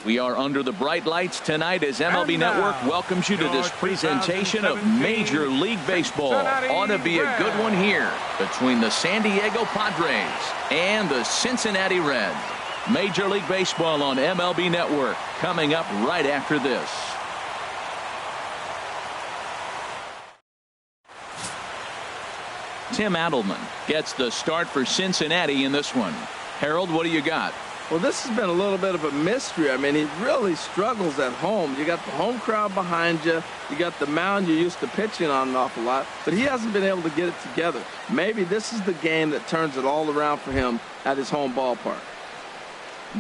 We are under the bright lights tonight as MLB Network welcomes you to this presentation of Major League Baseball. Ought to be a good one here between the San Diego Padres and the Cincinnati Reds. Major League Baseball on MLB Network coming up right after this. Tim Adelman gets the start for Cincinnati in this one. Harold, what do you got? Well, this has been a little bit of a mystery. I mean, he really struggles at home. You got the home crowd behind you. You got the mound you're used to pitching on an awful lot. But he hasn't been able to get it together. Maybe this is the game that turns it all around for him at his home ballpark.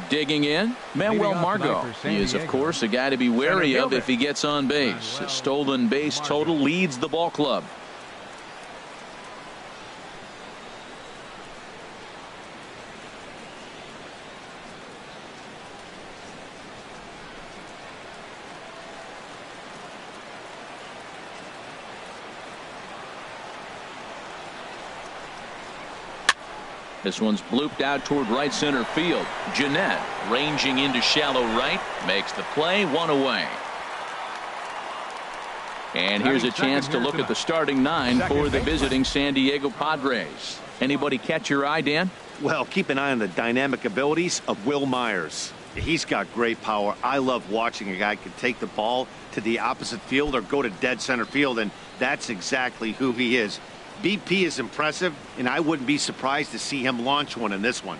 Digging in, Manuel Margot. He is, of course, a guy to be wary of if he gets on base. His stolen base total leads the ball club. This one's blooped out toward right center field. Jeanette ranging into shallow right makes the play, one away. And here's a chance to look at the starting nine for the visiting San Diego Padres. Anybody catch your eye, Dan? Well, keep an eye on the dynamic abilities of Will Myers. He's got great power. I love watching a guy can take the ball to the opposite field or go to dead center field, and that's exactly who he is. BP is impressive, and I wouldn't be surprised to see him launch one in this one.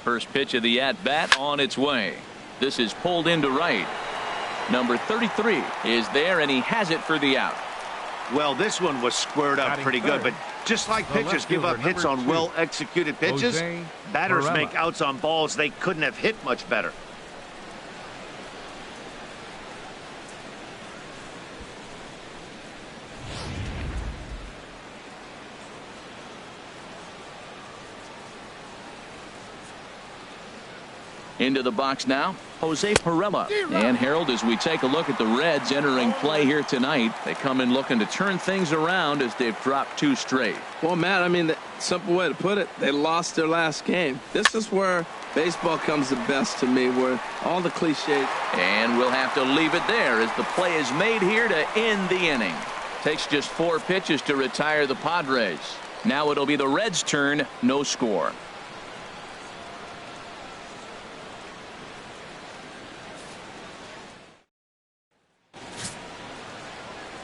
First pitch of the at-bat on its way. This is pulled into right. Number 33 is there, and he has it for the out. Well, this one was squared up pretty good, but just like pitchers give up hits on well-executed pitches, batters make outs on balls they couldn't have hit much better. Into the box now, Jose Pirela. And Harold, as we take a look at the Reds entering play here tonight, they come in looking to turn things around as they've dropped two straight. Well, Matt, I mean, the simple way to put it, they lost their last game. This is where baseball comes the best to me, where all the cliches. And we'll have to leave it there as the play is made here to end the inning. Takes just 4 pitches to retire the Padres. Now it'll be the Reds' turn, no score.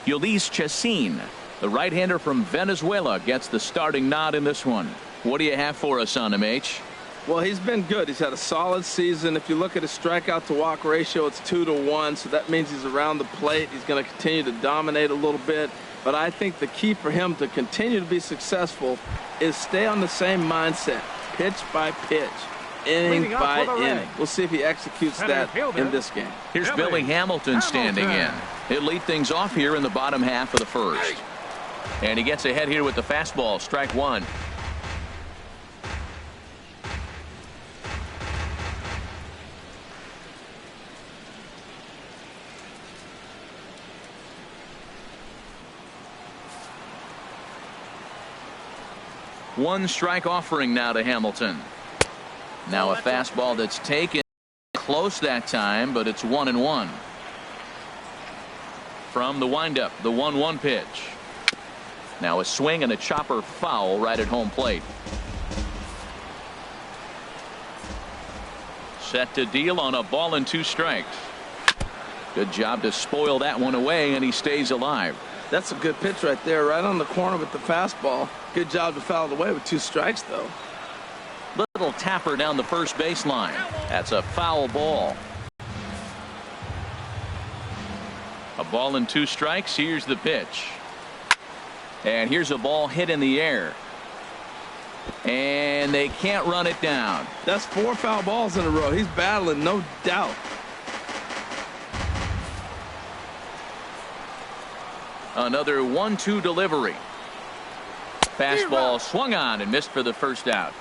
Ulysse Chacin, the right-hander from Venezuela, gets the starting nod in this one. What do you have for us on him, H? Well, he's been good. He's had a solid season. If you look at his strikeout-to-walk ratio, it's 2-to-1, so that means he's around the plate. He's going to continue to dominate a little bit. But I think the key for him to continue to be successful is stay on the same mindset, pitch by pitch, inning by inning. We'll see if he executes that in this game. Here's Billy Hamilton standing in. He'll lead things off here in the bottom half of the first. And he gets ahead here with the fastball, strike one. One strike offering now to Hamilton. Now a fastball that's taken close that time, but it's 1-1. From the windup, the 1-1 pitch. Now a swing and a chopper foul right at home plate. Set to deal on a ball and 2 strikes. Good job to spoil that one away, and he stays alive. That's a good pitch right there, right on the corner with the fastball. Good job to foul it away with 2 strikes, though. Little tapper down the first baseline. That's a foul ball. A ball and 2 strikes. Here's the pitch. And here's a ball hit in the air. And they can't run it down. That's 4 foul balls in a row. He's battling, no doubt. Another 1-2 delivery. Fastball swung on and missed for the first out.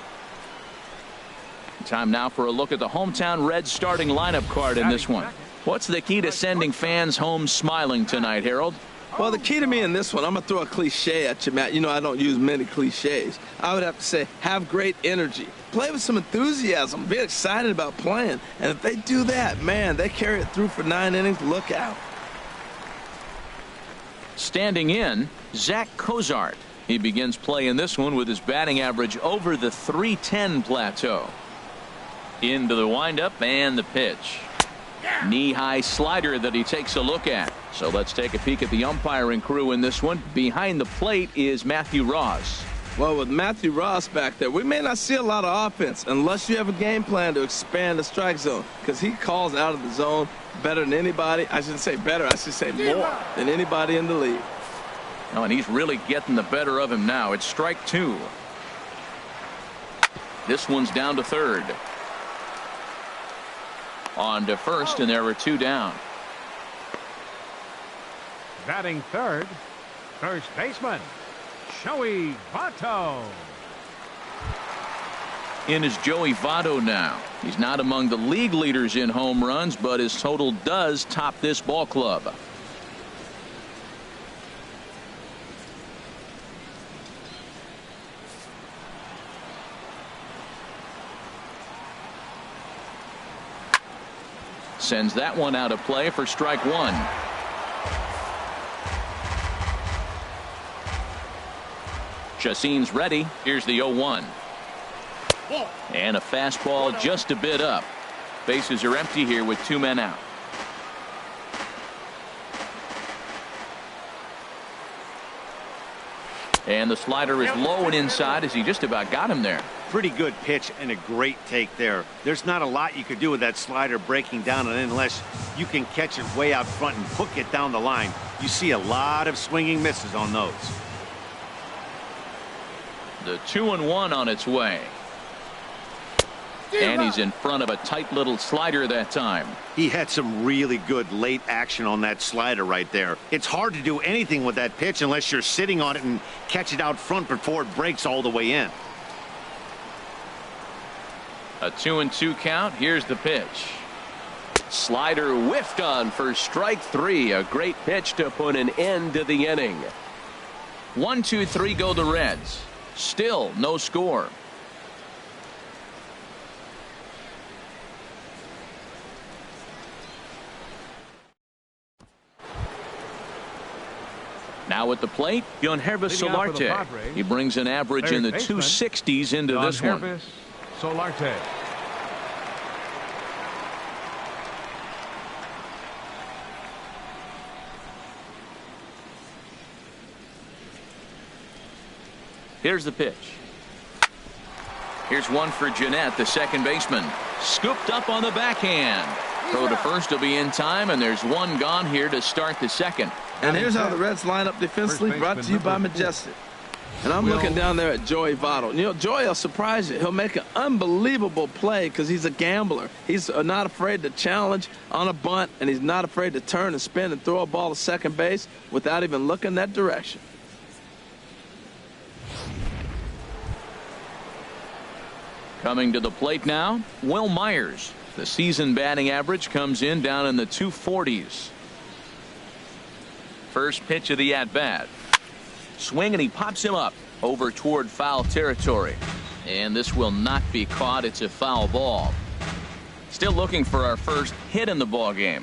Time now for a look at the hometown Reds starting lineup card in this one. What's the key to sending fans home smiling tonight, Harold? Well, the key to me in this one, I'm going to throw a cliche at you, Matt. You know I don't use many cliches. I would have to say have great energy. Play with some enthusiasm. Be excited about playing. And if they do that, man, they carry it through for 9 innings. Look out. Standing in, Zach Cozart. He begins play in this one with his batting average over the .310 plateau. Into the windup and the pitch. Knee-high slider that he takes a look at. So let's take a peek at the umpiring crew in this one. Behind the plate is Matthew Ross. Well, with Matthew Ross back there, we may not see a lot of offense unless you have a game plan to expand the strike zone, because he calls out of the zone better than anybody. I shouldn't say better, I should say more than anybody in the league. Oh, and he's really getting the better of him now. It's strike 2. This one's down to third. On to first, and there are 2 down. Batting third, first baseman, Joey Votto. In is Joey Votto now. He's not among the league leaders in home runs, but his total does top this ball club. Sends that one out of play for strike 1. Chacin's ready. Here's the 0-1. And a fastball just a bit up. Bases are empty here with 2 men out. And the slider is low and inside as he just about got him there. Pretty good pitch and a great take there. There's not a lot you could do with that slider breaking down, and unless you can catch it way out front and hook it down the line, you see a lot of swinging misses on those. The 2-1 on its way. And he's in front of a tight little slider that time. He had some really good late action on that slider right there. It's hard to do anything with that pitch unless you're sitting on it and catch it out front before it breaks all the way in. A 2-2 count. Here's the pitch. Slider whiffed on for strike 3. A great pitch to put an end to the inning. 1-2-3 go the Reds. Still no score. Now at the plate, Yangervis Solarte. He brings an average in the 260s into this one. Solarte. Here's the pitch. Here's one for Jeanette, the second baseman. Scooped up on the backhand. Throw to first will be in time, and there's one gone here to start the second. And here's how the Reds line up defensively, brought to you by Majestic. And I'm looking down there at Joey Votto. You know, Joey will surprise you. He'll make an unbelievable play because he's a gambler. He's not afraid to challenge on a bunt, and he's not afraid to turn and spin and throw a ball to second base without even looking that direction. Coming to the plate now, Will Myers. The season batting average comes in down in the 240s. First pitch of the at-bat. Swing, and he pops him up over toward foul territory. And this will not be caught. It's a foul ball. Still looking for our first hit in the ball game.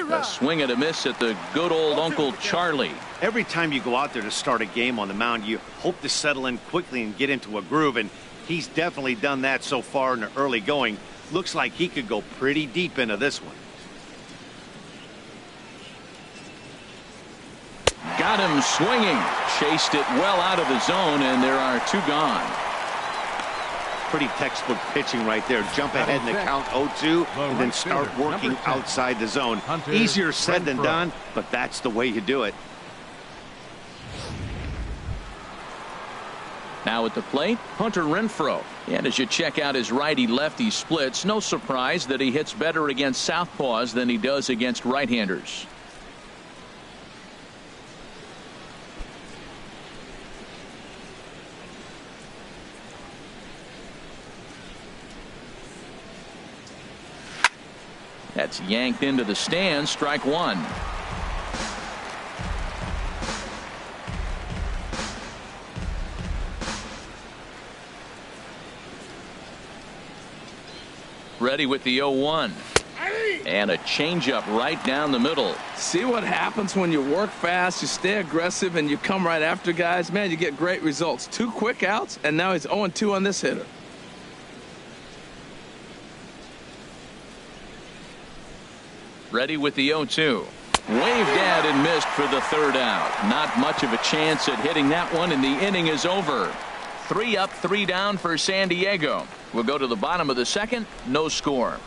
A swing and a miss at the good old Uncle Charlie. Every time you go out there to start a game on the mound, you hope to settle in quickly and get into a groove, and he's definitely done that so far in the early going. Looks like he could go pretty deep into this one. Got him swinging. Chased it well out of the zone, and there are 2 gone. Pretty textbook pitching right there. Jump ahead in the count 0-2 and then start working outside the zone. Easier said than done, but that's the way you do it. Now at the plate, Hunter Renfroe. And as you check out his righty-lefty splits, no surprise that he hits better against southpaws than he does against right-handers. That's yanked into the stands. Strike one. Ready with the 0-1. And a changeup right down the middle. See what happens when you work fast, you stay aggressive, and you come right after guys? Man, you get great results. 2 quick outs, and now he's 0-2 on this hitter. Ready with the 0-2. Waved at and missed for the 3rd out. Not much of a chance at hitting that one, and the inning is over. 3 up, 3 down for San Diego. We'll go to the bottom of the 2nd. No score.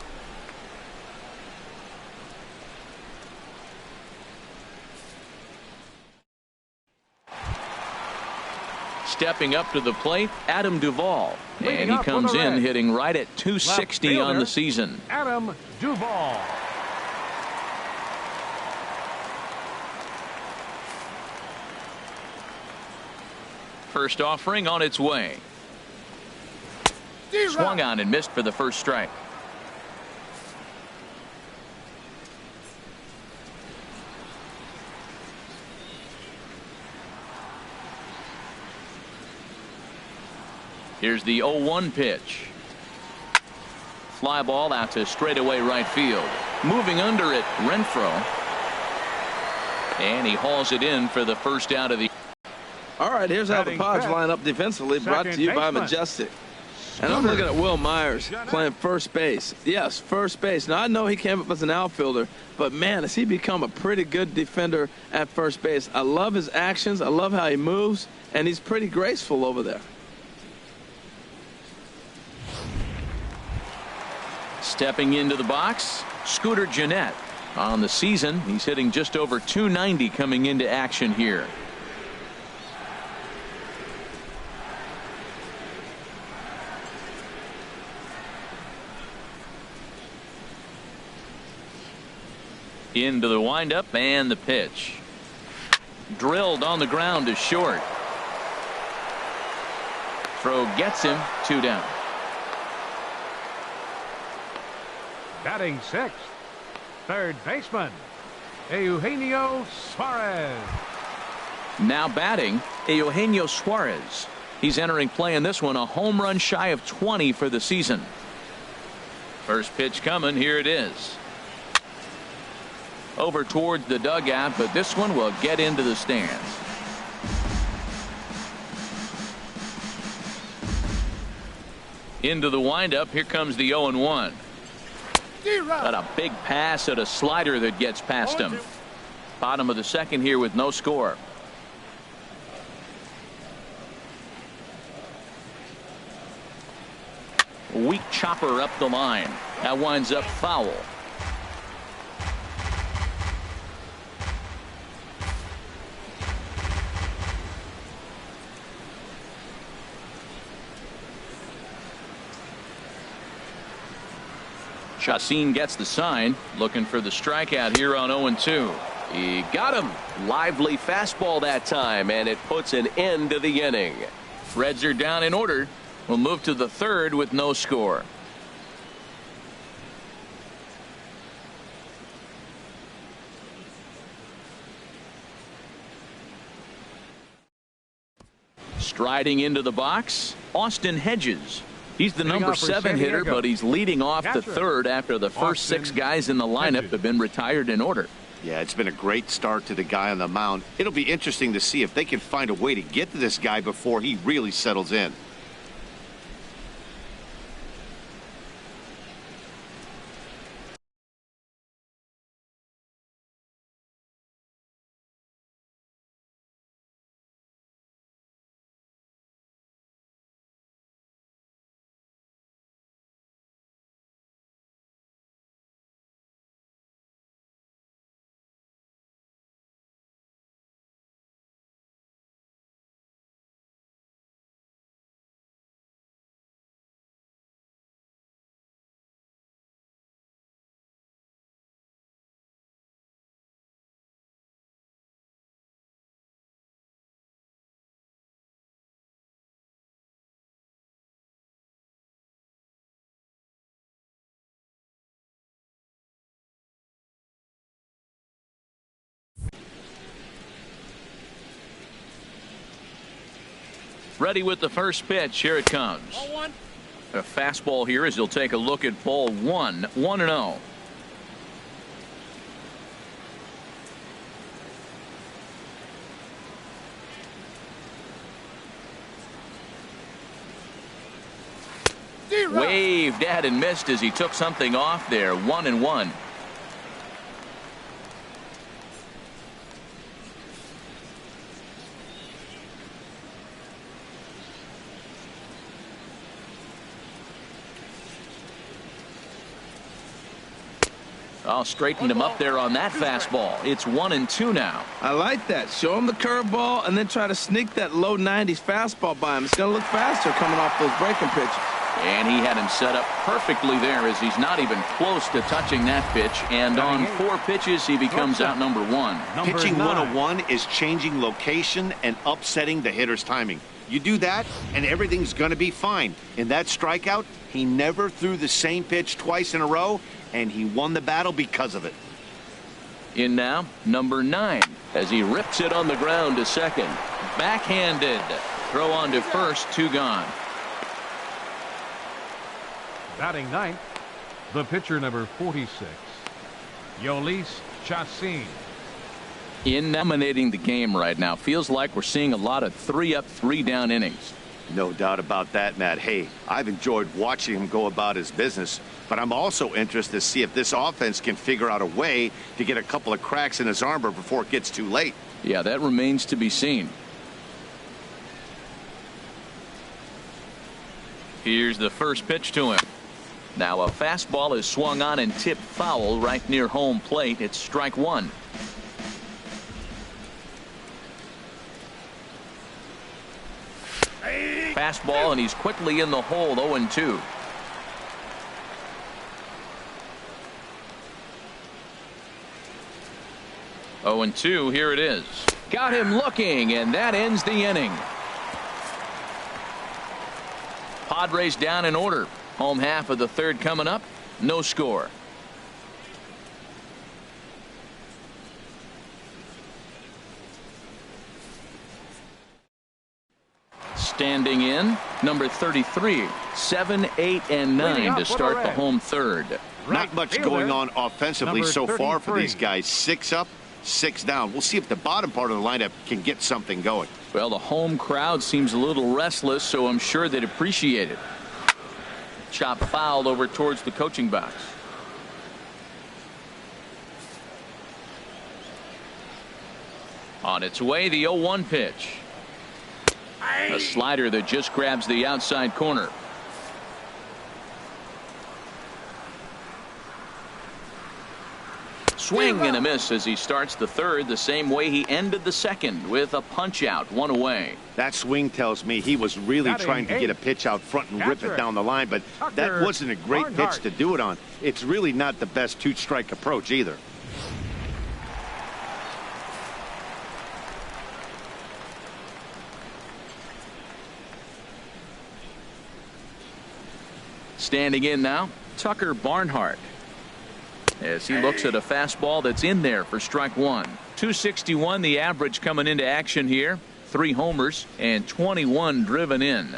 Stepping up to the plate, Adam Duvall. And he comes in hitting right at 260 on the season. Adam Duvall. First offering on its way. Swung on and missed for the first strike. Here's the 0-1 pitch. Fly ball out to straightaway right field. Moving under it, Renfroe. And he hauls it in for the first out of the. All right, here's how the Pods line up defensively, brought to you by Majestic. And I'm looking at Will Myers playing first base. Yes, first base. Now, I know he came up as an outfielder, but, man, has he become a pretty good defender at first base. I love his actions. I love how he moves, and he's pretty graceful over there. Stepping into the box, Scooter Gennett. On the season, he's hitting just over 290 coming into action here. Into the windup and the pitch. Drilled on the ground to short. Throw gets him, 2 down. Batting 6th, third baseman, Eugenio Suarez. Now batting, Eugenio Suarez. He's entering play in this one, a home run shy of 20 for the season. First pitch coming, here it is. Over towards the dugout, but this one will get into the stands. Into the windup, here comes the 0-1. Got a big pass at a slider that gets past him. Bottom of the 2nd here with no score. Weak chopper up the line. That winds up foul. Chacin gets the sign, looking for the strikeout here on 0-2. He got him. Lively fastball that time, and it puts an end to the inning. Reds are down in order. We'll move to the 3rd with no score. Striding into the box, Austin Hedges. He's the number 7 hitter, but he's leading off the 3rd after the first 6 guys in the lineup have been retired in order. Yeah, it's been a great start to the guy on the mound. It'll be interesting to see if they can find a way to get to this guy before he really settles in. Ready with the first pitch. Here it comes. A fastball here as he'll take a look at ball one. 1-0. Waved at and missed as he took something off there. 1-1. Oh, straightened him up there on that fastball. It's 1-2 now. I like that. Show him the curveball and then try to sneak that low 90s fastball by him. It's going to look faster coming off those breaking pitches. And he had him set up perfectly there as he's not even close to touching that pitch. And on 4 pitches, he becomes out number 1. Pitching 101 is changing location and upsetting the hitter's timing. You do that, and everything's going to be fine. In that strikeout, he never threw the same pitch twice in a row, and he won the battle because of it. In now, number 9, as he rips it on the ground to second. Backhanded. Throw on to first, 2 gone. Batting 9th, the pitcher number 46, Yolis Chassin. In dominating the game right now. Feels like we're seeing a lot of 3-up, 3-down innings. No doubt about that, Matt. Hey, I've enjoyed watching him go about his business, but I'm also interested to see if this offense can figure out a way to get a couple of cracks in his armor before it gets too late. Yeah, that remains to be seen. Here's the first pitch to him. Now a fastball is swung on and tipped foul right near home plate. It's strike 1. Fastball, and he's quickly in the hole. 0-2. Oh, and 2. Here it is. Got him looking, and that ends the inning. Padres down in order. Home half of the 3rd coming up. No score. Standing in, number 33, 7, 8, and 9 to start the home 3rd. Not much going on offensively so far for these guys. 6 up, 6 down. We'll see if the bottom part of the lineup can get something going. Well, the home crowd seems a little restless, so I'm sure they'd appreciate it. Chop fouled over towards the coaching box. On its way, the 0-1 pitch. A slider that just grabs the outside corner. Swing and a miss as he starts the 3rd the same way he ended the 2nd with a punch out, 1 away. That swing tells me he was really trying to get a pitch out front and rip it down the line, but that wasn't a great pitch to do it on. It's really not the best 2-strike approach either. Standing in now, Tucker Barnhart, as he looks at a fastball that's in there for strike 1. 261 the average coming into action here. 3 homers and 21 driven in.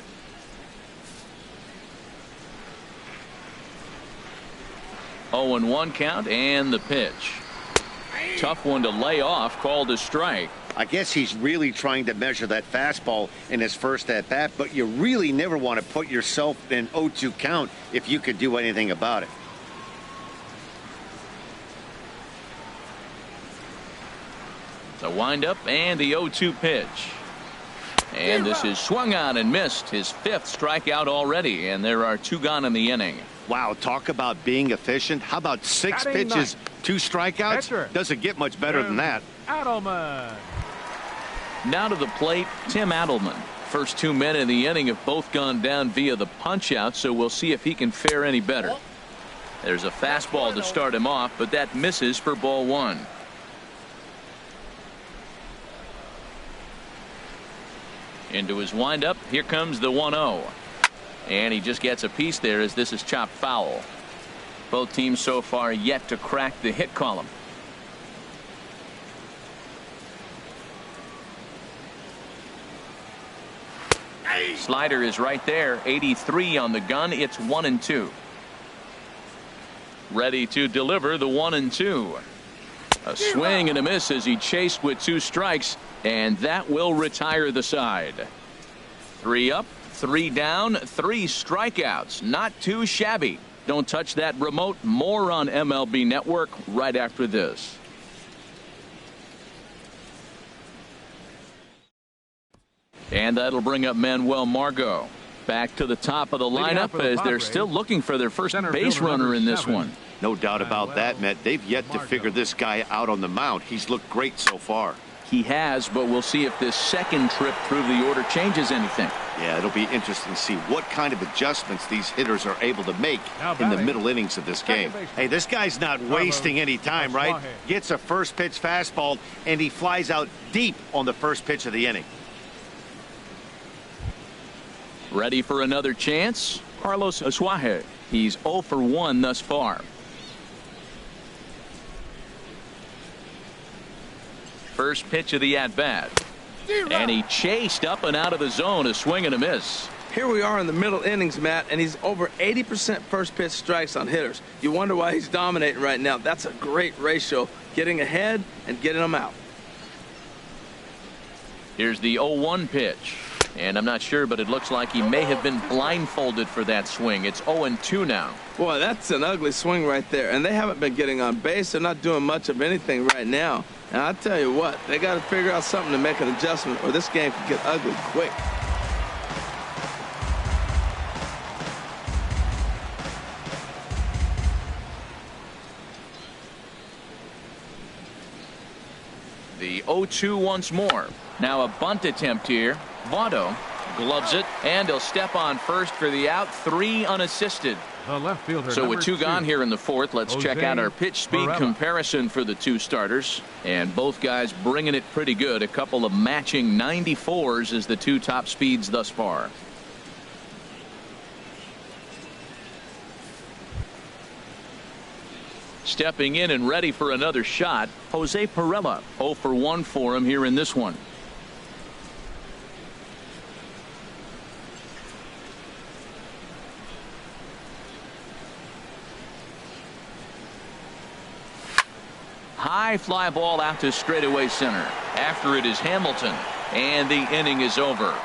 0-1 count and the pitch. Tough one to lay off, called a strike. I guess he's really trying to measure that fastball in his first at bat, but you really never want to put yourself in 0-2 count if you could do anything about it. The windup and the 0-2 pitch. And this is swung on and missed. His 5th strikeout already, and there are 2 gone in the inning. Wow, talk about being efficient. How about 6 pitches, 2 strikeouts? Doesn't get much better than that. Adelman. Now to the plate, Tim Adelman. First 2 men in the inning have both gone down via the punch out, so we'll see if he can fare any better. There's a fastball to start him off, but that misses for ball 1. Into his windup, here comes the 1-0. And he just gets a piece there as this is chopped foul. Both teams so far yet to crack the hit column. Slider is right there. 83 on the gun. It's 1-2. Ready to deliver the 1-2. A swing and a miss as he chased with 2 strikes, and that will retire the side. 3 up, 3 down, 3 strikeouts. Not too shabby. Don't touch that remote. More on MLB Network right after this. And that'll bring up Manuel Margot. Back to the top of the lineup as they're still looking for their first base runner in this one. No doubt about that, Matt. They've yet to figure this guy out on the mound. He's looked great so far. He has, but we'll see if this second trip through the order changes anything. Yeah, it'll be interesting to see what kind of adjustments these hitters are able to make in the middle innings of this game. Hey, this guy's not wasting any time, right? Gets a first pitch fastball, and he flies out deep on the first pitch of the inning. Ready for another chance? Carlos Asuaje. He's 0 for 1 thus far. First pitch of the at-bat. And he chased up and out of the zone. A swing and a miss. Here we are in the middle innings, Matt, and he's over 80% first pitch strikes on hitters. You wonder why he's dominating right now. That's a great ratio. Getting ahead and getting them out. Here's the 0-1 pitch. And I'm not sure, but it looks like he may have been blindfolded for that swing. It's 0-2 now. Boy, that's an ugly swing right there. And they haven't been getting on base. They're not doing much of anything right now. And I'll tell you what, they got to figure out something to make an adjustment, or this game could get ugly quick. The 0-2 once more. Now a bunt attempt here. Votto gloves it, and he'll step on first for the out. 3 unassisted. The left fielder, so with 2 gone here in the 4th, let's check out our pitch speed comparison for the 2 starters. And both guys bringing it pretty good. A couple of matching 94s as the 2 top speeds thus far. Stepping in and ready for another shot, Jose Pirela. 0 for 1 for him here in this one. High fly ball out to straightaway center. After it is Hamilton, and the inning is over.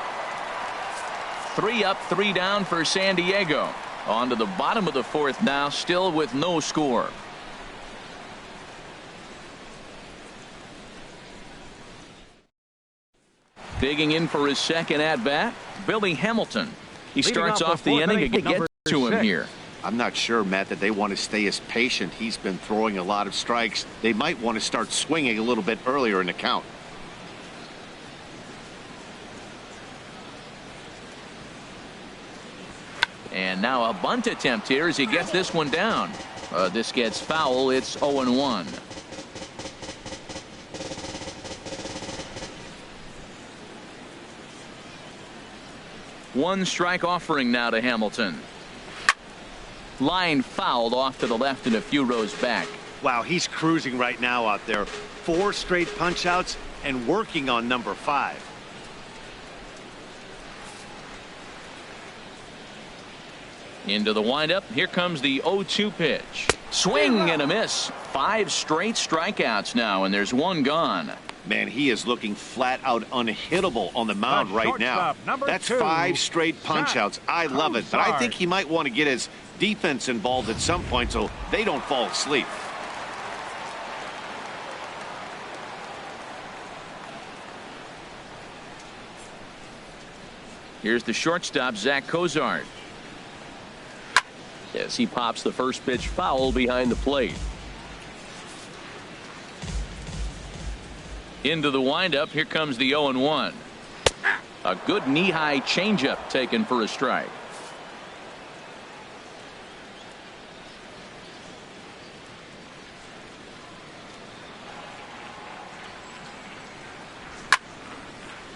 3 up, 3 down for San Diego. On to the bottom of the 4th now, still with no score. Digging in for his second at bat, Billy Hamilton. He starts off the inning and gets to him here. I'm not sure, Matt, that they want to stay as patient. He's been throwing a lot of strikes. They might want to start swinging a little bit earlier in the count. And now a bunt attempt here as he gets this one down. This gets foul. It's 0-1. One strike offering now to Hamilton. Line fouled off to the left and a few rows back. Wow, he's cruising right now out there. 4 straight punch outs and working on number 5. Into the windup. Here comes the 0-2 pitch. Swing and a miss. 5 straight strikeouts now, and there's 1 gone. Man, he is looking flat out unhittable on the mound right now. That's 5 straight punch outs. I love it, but I think he might want to get his defense involved at some point so they don't fall asleep. Here's the shortstop, Zach Cozart. Yes, he pops the first pitch foul behind the plate. Into the windup. Here comes the 0-1. A good knee-high changeup taken for a strike.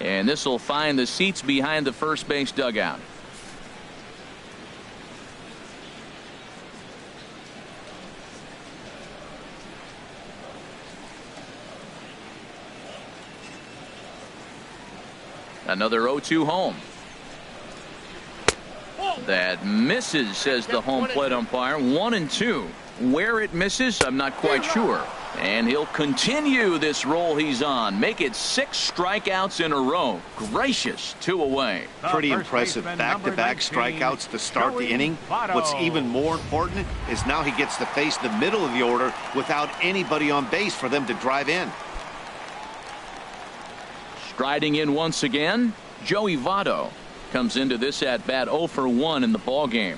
And this will find the seats behind the first base dugout. Another 0-2 home. That misses, says the home plate umpire. 1-2. Where it misses, I'm not quite sure. And he'll continue this roll he's on. Make it 6 strikeouts in a row. Gracious, 2 away. Pretty impressive back-to-back strikeouts to start the inning. What's even more important is now he gets to face the middle of the order without anybody on base for them to drive in. Striding in once again, Joey Votto comes into this at-bat 0 for 1 in the ballgame.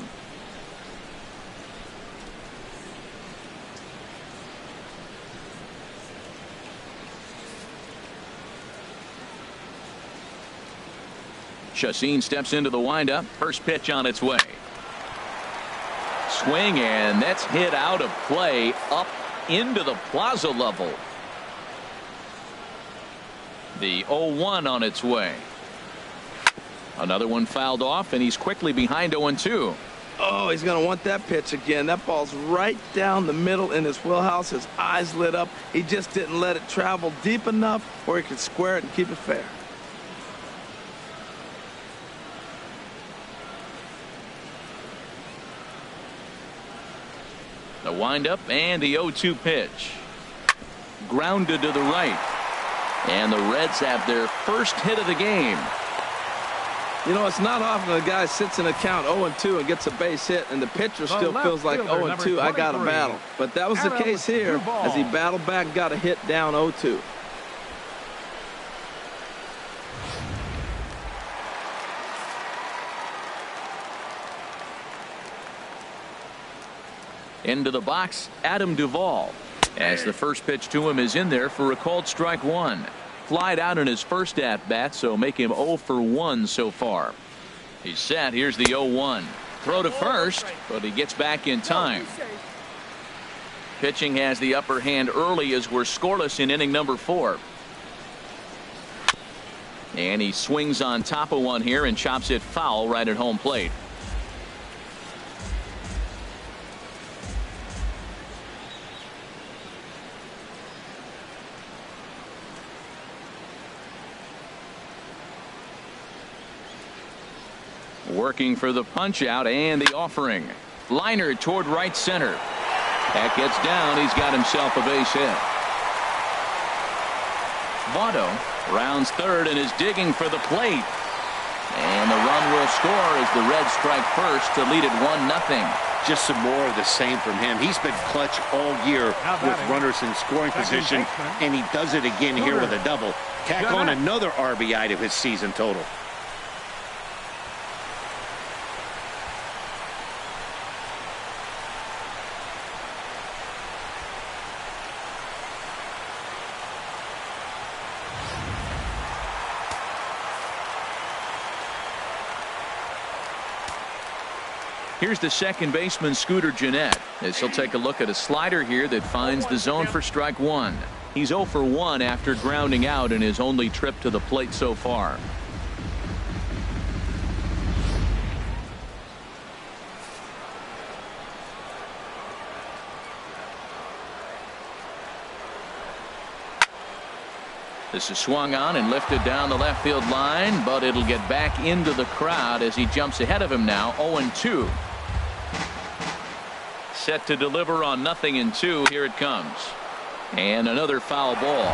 Chacin steps into the windup. First pitch on its way. Swing, and that's hit out of play up into the plaza level. The 0-1 on its way. Another one fouled off, and he's quickly behind 0-2. Oh, he's going to want that pitch again. That ball's right down the middle in his wheelhouse. His eyes lit up. He just didn't let it travel deep enough where he could square it and keep it fair. The windup and the 0-2 pitch. Grounded to the right. And the Reds have their first hit of the game. You know, it's not often a guy sits in a count 0-2 and gets a base hit, and the pitcher still feels like 0-2. I got to battle. But that was the case here as he battled back and got a hit down 0-2. Into the box, Adam Duvall. As the first pitch to him is in there for a called strike 1. Flied out in his first at-bat, so make him 0 for 1 so far. He's set. Here's the 0-1. Throw to first, but he gets back in time. Pitching has the upper hand early as we're scoreless in inning number 4. And he swings on top of one here and chops it foul right at home plate. Working for the punch out and the offering. Liner toward right center. That gets down. He's got himself a base hit. Votto rounds third and is digging for the plate. And the run will score as the Reds strike first to lead it 1-0. Just some more of the same from him. He's been clutch all year with runners in scoring position, and he does it again here with a double. Tack on another RBI to his season total. Here's the second baseman, Scooter Gennett, as he'll take a look at a slider here that finds the zone for strike 1. He's 0 for 1 after grounding out in his only trip to the plate so far. This is swung on and lifted down the left field line, but it'll get back into the crowd as he jumps ahead of him now. 0-2. Set to deliver on 0-2. Here it comes. And another foul ball.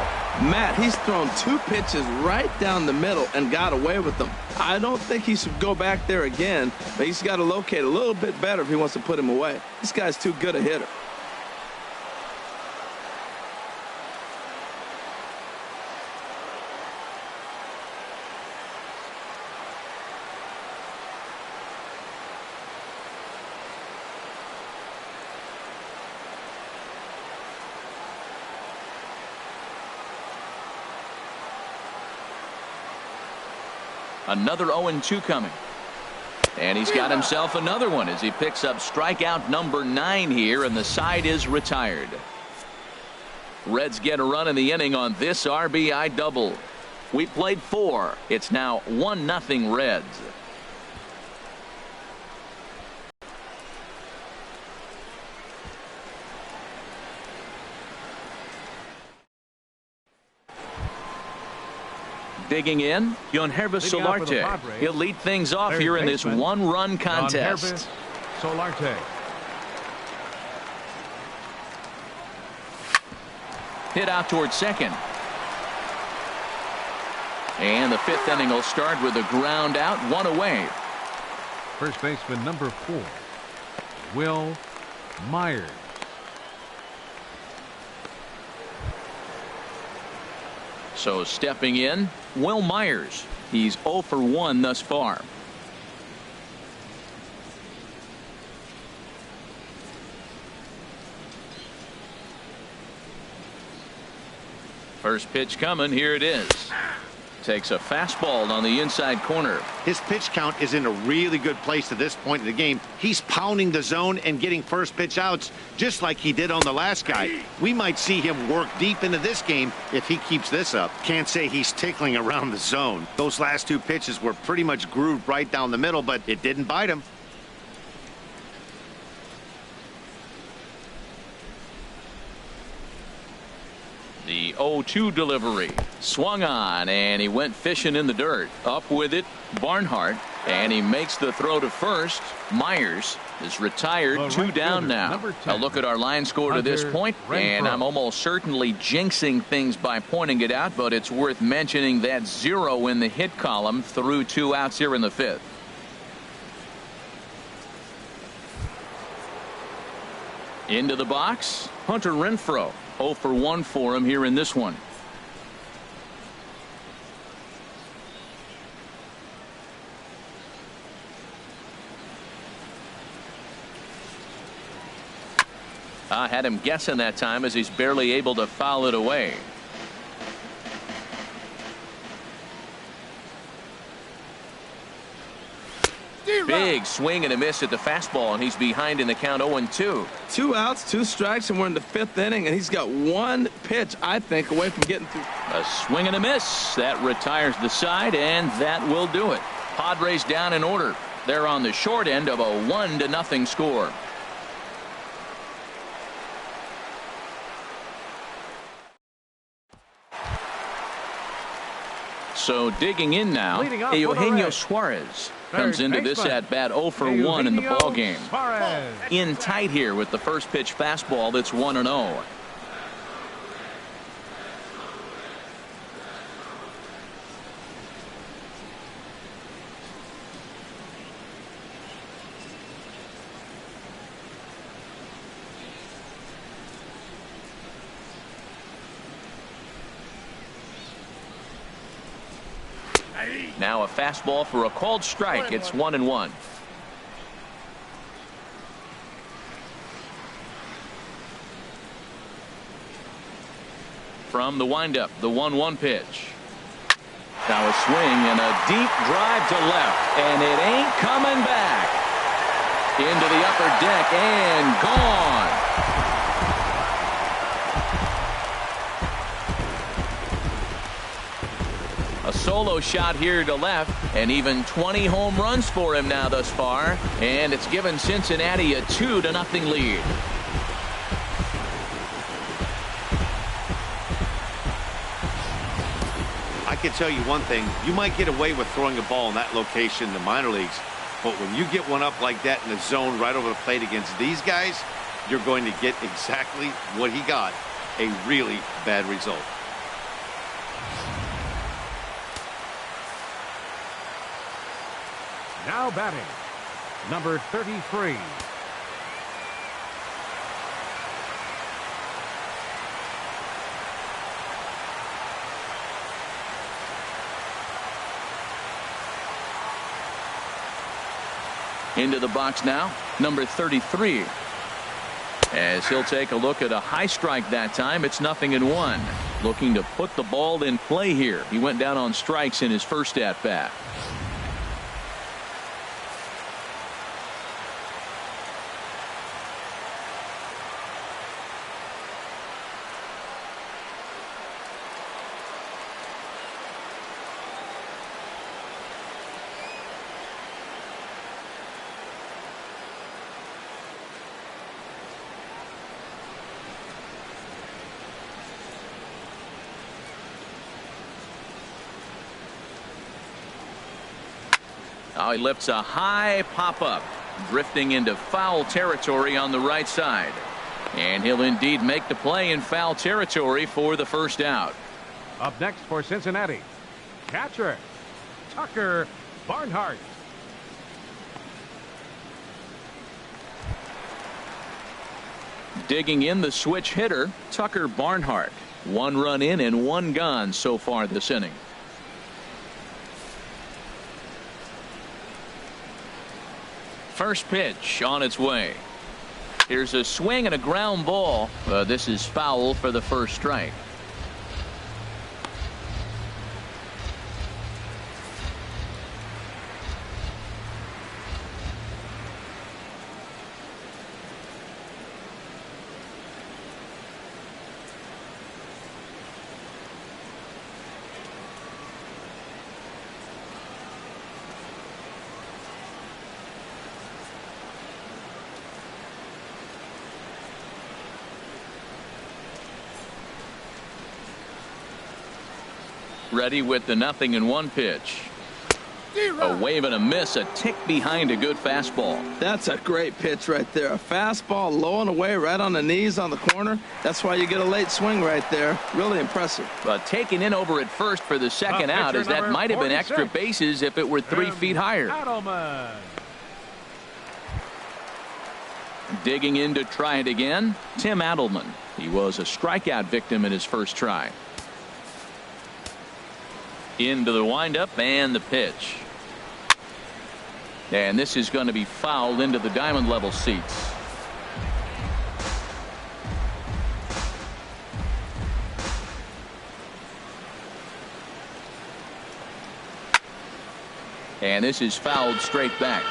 Matt, he's thrown 2 pitches right down the middle and got away with them. I don't think he should go back there again, but he's got to locate a little bit better if he wants to put him away. This guy's too good a hitter. Another 0-2 coming. And he's got himself another one as he picks up strikeout number 9 here, and the side is retired. Reds get a run in the inning on this RBI double. We played 4. It's now 1-0 Reds. Digging in, Yonhervis Solarte. He'll lead things off here in this one-run contest. Solarte. Hit out towards second. And the fifth inning will start with a ground out, one away. First baseman number 4, Will Myers. So stepping in, Will Myers. He's 0 for 1 thus far. First pitch coming. Here it is. Takes a fastball on the inside corner. His pitch count is in a really good place at this point in the game. He's pounding the zone and getting first pitch outs just like he did on the last guy. We might see him work deep into this game if he keeps this up. Can't say he's tickling around the zone. Those last 2 pitches were pretty much grooved right down the middle, but it didn't bite him. The 0-2 delivery. Swung on, and he went fishing in the dirt. Up with it, Barnhart, and he makes the throw to first. Myers is retired, 2 down now. A look at our line score to this point, and I'm almost certainly jinxing things by pointing it out, but it's worth mentioning that 0 in the hit column through 2 outs here in the 5th. Into the box, Hunter Renfroe. 0 for 1 for him here in this one. I had him guessing that time as he's barely able to foul it away. Big swing and a miss at the fastball, and he's behind in the count 0-2. 2 outs, 2 strikes, and we're in the 5th inning, and he's got 1 pitch, I think, away from getting through. A swing and a miss. That retires the side, and that will do it. Padres down in order. They're on the short end of a 1-0 score. So digging in now, Eugenio Suarez comes into this at bat 0 for 1 in the ball game. In tight here with the first pitch fastball that's 1-0. Now a fastball for a called strike. It's 1-1. From the windup, the 1-1 pitch. Now a swing and a deep drive to left, and it ain't coming back. Into the upper deck and gone. A solo shot here to left, and even 20 home runs for him now thus far, and it's given Cincinnati a 2-0 lead. I can tell you one thing, you might get away with throwing a ball in that location in the minor leagues, but when you get one up like that in the zone right over the plate against these guys, you're going to get exactly what he got, a really bad result. Now batting, number 33. Into the box now, number 33. As he'll take a look at a high strike that time. It's 0-1. Looking to put the ball in play here. He went down on strikes in his first at bat. He lifts a high pop-up, drifting into foul territory on the right side. And he'll indeed make the play in foul territory for the first out. Up next for Cincinnati, catcher Tucker Barnhart. Digging in, the switch hitter, Tucker Barnhart. 1 run in and 1 gone so far this inning. First pitch on its way. Here's a swing and a ground ball. This is foul for the first strike. Ready with the 0-1 pitch. A wave and a miss, a tick behind a good fastball. That's a great pitch right there. A fastball low and away right on the knees on the corner. That's why you get a late swing right there. Really impressive. But taken in over at first for the second out, as that might have been extra bases if it were 3 feet higher. Adelman. Digging in to try it again, Tim Adelman. He was a strikeout victim in his first try. Into the windup and the pitch. And this is going to be fouled into the diamond level seats. And this is fouled straight back.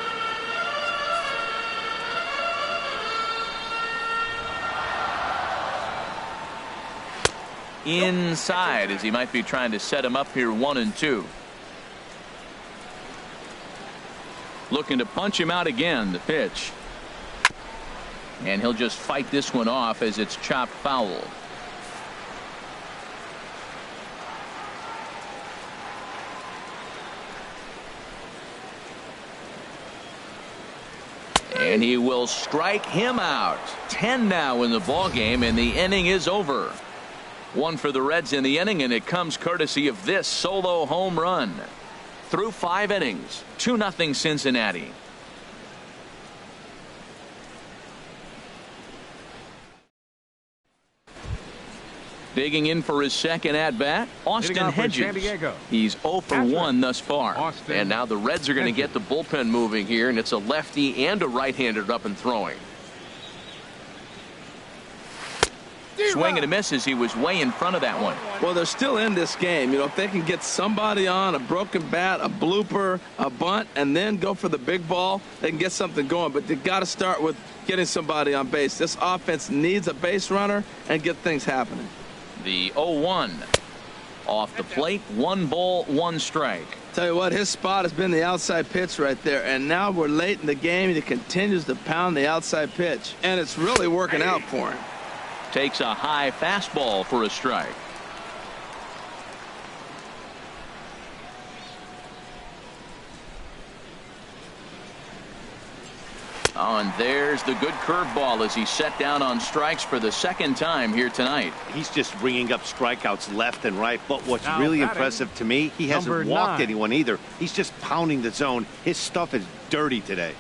Inside, as he might be trying to set him up here 1-2. Looking to punch him out again, the pitch. And he'll just fight this one off as it's chopped foul. And he will strike him out. 10 now in the ball game, and the inning is over. 1 for the Reds in the inning, and it comes courtesy of this solo home run. Through 5 innings, 2-0 Cincinnati. Digging in for his second at-bat, Austin Hedges. He's 0 for 1 thus far. And now the Reds are going to get the bullpen moving here, and it's a lefty and a right-hander up and throwing. Swing and a miss as he was way in front of that one. Well, they're still in this game. You know, if they can get somebody on a broken bat, a blooper, a bunt, and then go for the big ball, they can get something going. But they got to start with getting somebody on base. This offense needs a base runner and get things happening. The 0-1 off the plate. 1 ball, 1 strike. Tell you what, his spot has been the outside pitch right there, and now we're late in the game and he continues to pound the outside pitch, and it's really working out for him. Takes a high fastball for a strike. Oh, and there's the good curveball as he set down on strikes for the second time here tonight. He's just bringing up strikeouts left and right. But what's really impressive to me, he hasn't walked anyone either. He's just pounding the zone. His stuff is dirty today.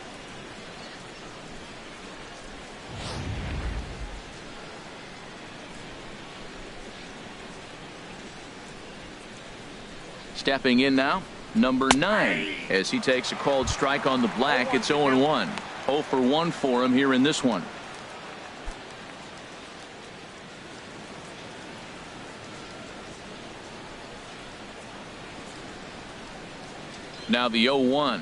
Stepping in now, number 9, as he takes a called strike on the black. It's 0-1. 0 for 1 for him here in this one. Now the 0-1.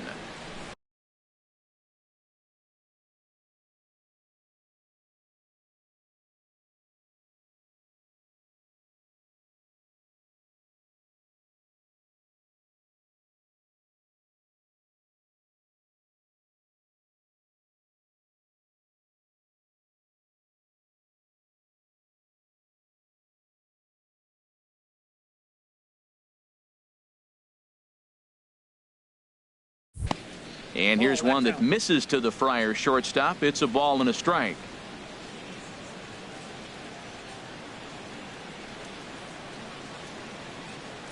And here's one that misses to the Friar shortstop. It's a ball and a strike.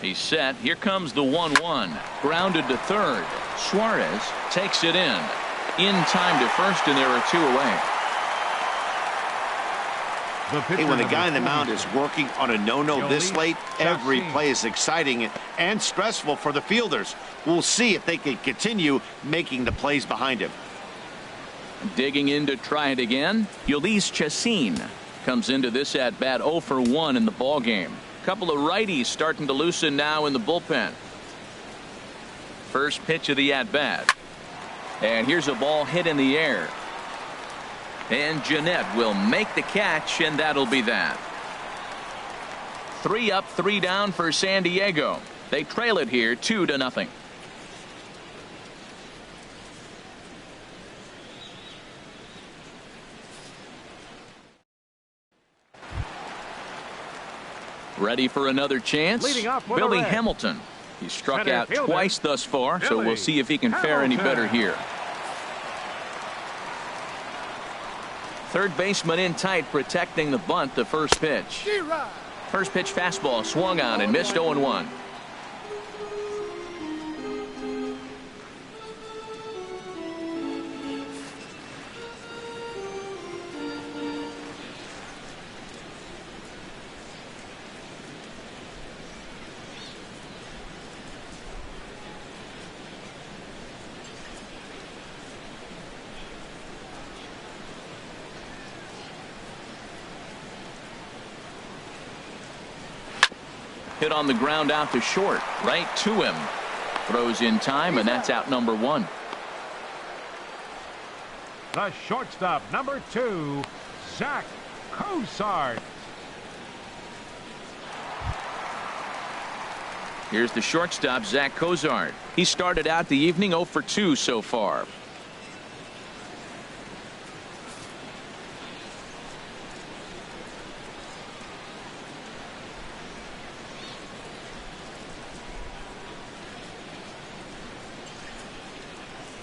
He's set. Here comes the 1-1. Grounded to third. Suarez takes it in. In time to first, and there are two away. Hey, when the guy on the mound is working on a no-no this late, every play is exciting and stressful for the fielders. We'll see if they can continue making the plays behind him. Digging in to try it again. Ulysses Chacin comes into this at bat 0 for 1 in the ball game. Couple of righties starting to loosen now in the bullpen. First pitch of the at bat, and here's a ball hit in the air. And Jeanette will make the catch, and that'll be that. 3 up, 3 down for San Diego. They trail it here 2-0. Ready for another chance? Billy Hamilton. He's struck out twice thus far, so we'll see if he can fare any better here. Third baseman in tight, protecting the bunt. The first pitch. First pitch fastball swung on and missed. 0-1. Hit on the ground out to short, right to him. Throws in time, and that's out number 1. The shortstop, number 2, Zach Cozart. Here's the shortstop, Zach Cozart. He started out the evening 0 for 2 so far.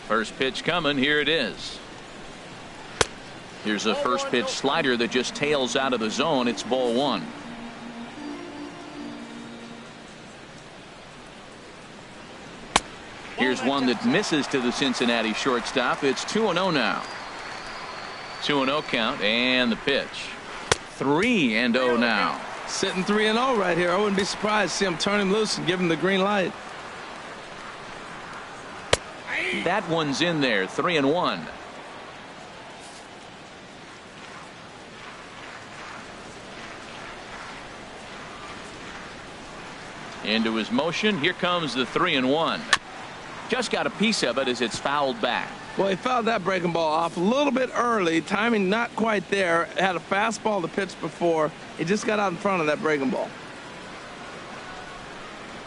First pitch coming. Here it is. Here's a first pitch slider that just tails out of the zone. It's ball 1. Here's one that misses to the Cincinnati shortstop. It's 2-0 now. 2-0 count, and the pitch. 3-0 now. Sitting 3-0 right here. I wouldn't be surprised to see him turn him loose and give him the green light. That one's in there. 3-1. Into his motion. Here comes the 3-1. Just got a piece of it as it's fouled back. Well, he fouled that breaking ball off a little bit early. Timing not quite there. Had a fastball to pitch before. He just got out in front of that breaking ball.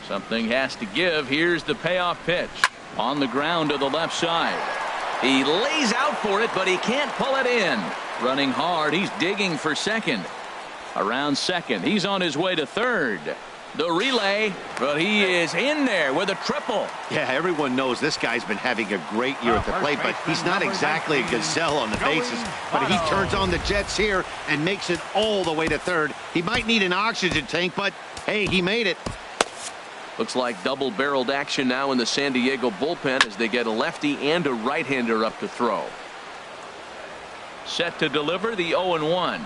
Something has to give. Here's the payoff pitch. On the ground to the left side. He lays out for it, but he can't pull it in. Running hard. He's digging for second. Around second. He's on his way to third. The relay, but he is in there with a triple. Yeah, everyone knows this guy's been having a great year at the plate, but he's not exactly a gazelle on the bases. But he turns on the jets here and makes it all the way to third. He might need an oxygen tank, but hey, he made it. Looks like double-barreled action now in the San Diego bullpen as they get a lefty and a right-hander up to throw. Set to deliver the 0-1.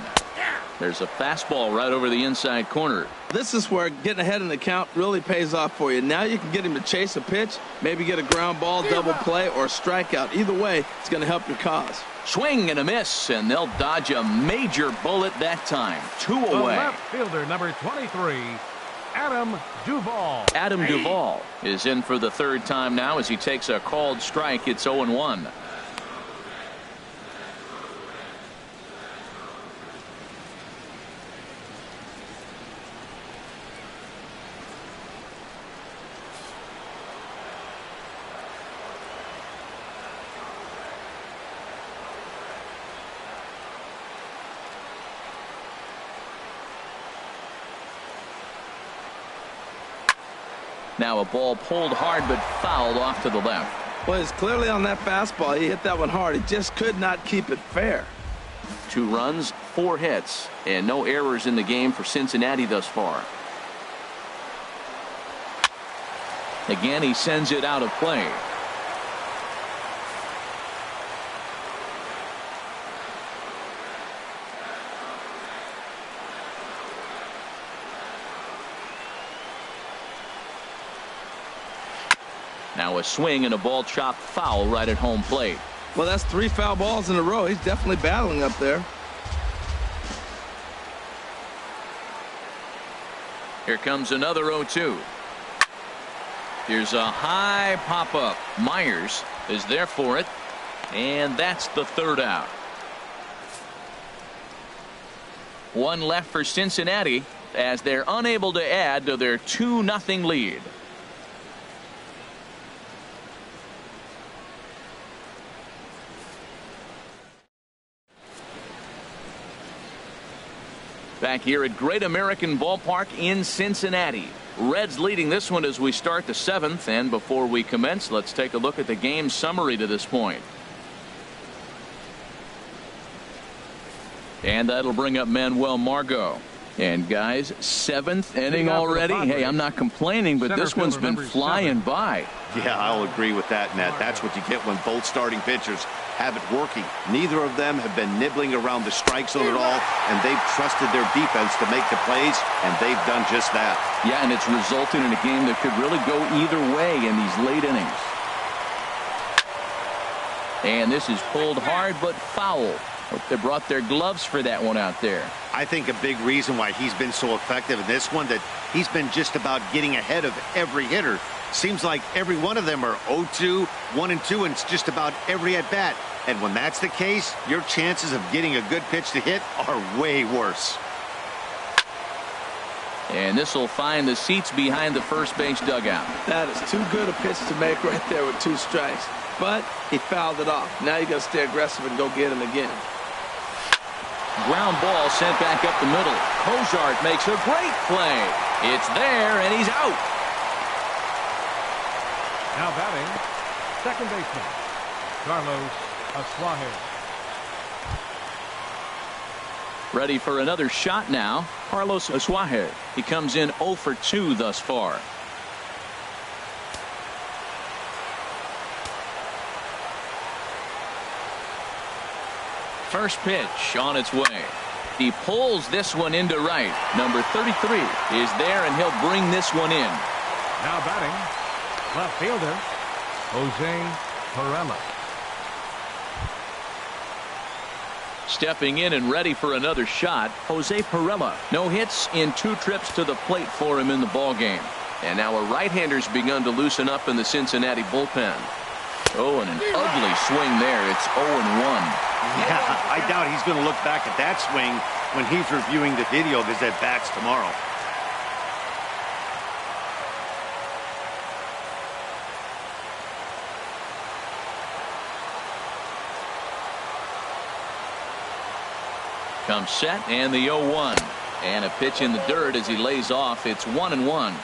There's a fastball right over the inside corner. This is where getting ahead in the count really pays off for you. Now you can get him to chase a pitch, maybe get a ground ball, double play, or a strikeout. Either way, it's going to help your cause. Swing and a miss, and they'll dodge a major bullet that time. 2 away. The left fielder, number 23, Adam Duvall. Adam Duvall is in for the third time now as he takes a called strike. It's 0-1. Now a ball pulled hard but fouled off to the left. Well, it's clearly on that fastball. He hit that one hard. He just could not keep it fair. 2 runs, 4 hits, and no errors in the game for Cincinnati thus far. Again, he sends it out of play. Now a swing and a ball chopped foul right at home plate. Well, that's 3 foul balls in a row. He's definitely battling up there. Here comes another 0-2. Here's a high pop-up. Myers is there for it, and that's the 3rd out. 1 left for Cincinnati as they're unable to add to their 2-0 lead. Back here at Great American Ballpark in Cincinnati. Reds leading this one as we start the 7th, and before we commence, let's take a look at the game summary to this point. And that'll bring up Manuel Margot. And guys, 7th inning already. Hey, I'm not complaining, but this one's been flying by. Yeah, I'll agree with that, Nat. That's what you get when both starting pitchers have it working. Neither of them have been nibbling around the strike zone at all, and they've trusted their defense to make the plays, and they've done just that. Yeah, and it's resulted in a game that could really go either way in these late innings. And this is pulled hard but foul. Hope they brought their gloves for that one out there. I think a big reason why he's been so effective in this one, that he's been just about getting ahead of every hitter. Seems like every one of them are 0-2, 1-2, and it's just about every at-bat. And when that's the case, your chances of getting a good pitch to hit are way worse. And this will find the seats behind the first base dugout. That is too good a pitch to make right there with 2 strikes. But he fouled it off. Now you got to stay aggressive and go get him again. Ground ball sent back up the middle. Cozart makes a great play. It's there, and he's out. Now batting, second baseman, Carlos Asuaje. Ready for another shot now. Carlos Asuaje. He comes in 0 for 2 thus far. First pitch on its way. He pulls this one into right. Number 33 is there, and he'll bring this one in. Now batting, left fielder, Jose Perella. Stepping in and ready for another shot, Jose Perella. No hits in 2 trips to the plate for him in the ballgame. And now a right-hander's begun to loosen up in the Cincinnati bullpen. Oh, and an ugly swing there. It's 0-1. Yeah, I doubt he's going to look back at that swing when he's reviewing the video of his at-bats tomorrow. Comes set, and the 0-1. And a pitch in the dirt as he lays off. It's 1-1.